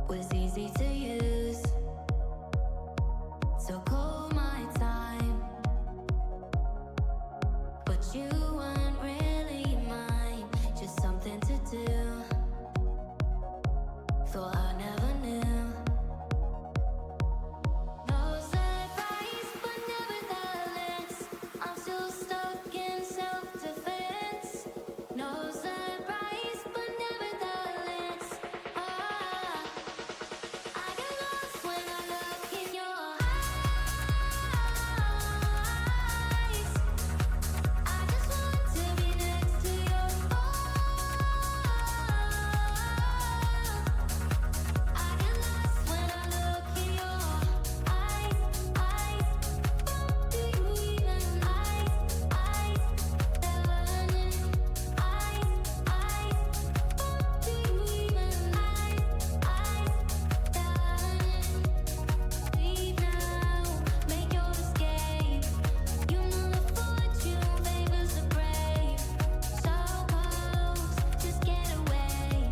was easy to use. So call my time, but you weren't really mine, just something to do. Thought I never knew. No surprise, but nevertheless, I'm still stuck in self-defense. No surprise, but nevertheless, I get lost when I look in your eyes. I just want to be next to your I get lost when I look in your eyes. Do you even eyes? They're learning. Do you even leave now, make your escape. You know the fortune favors the brave. So close, just get away.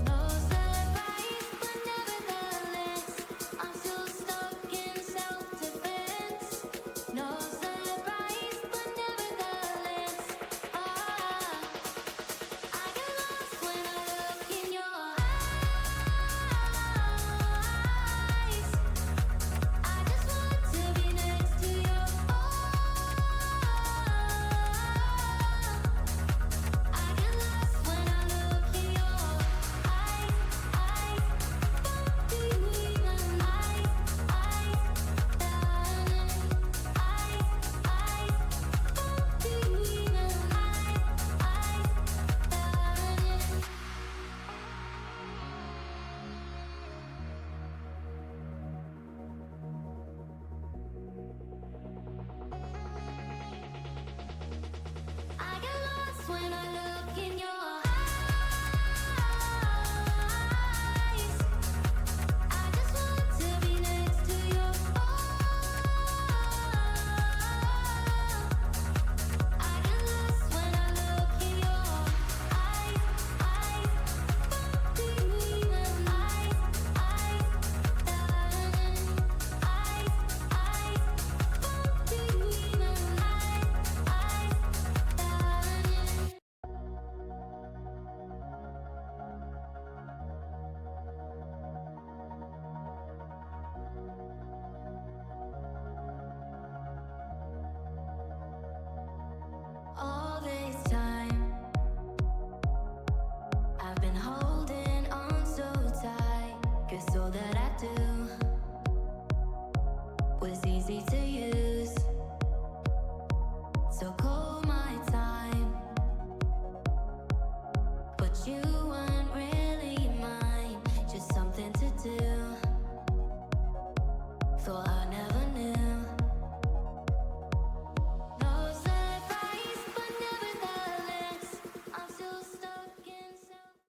No surprise, but nevertheless, I'm still stuck in self-defense. No surprise, but nevertheless, I get lost when I look in your eyes. I just want to be next to your I get lost when I look in your eyes. Do you even do you even I get lost when I look in your eyes. I just want to be next to your I get lost when I look in your eyes. Do you even do you even all this time I've been holding on so tight, 'cause all that I do was easy to use. So call my time, but you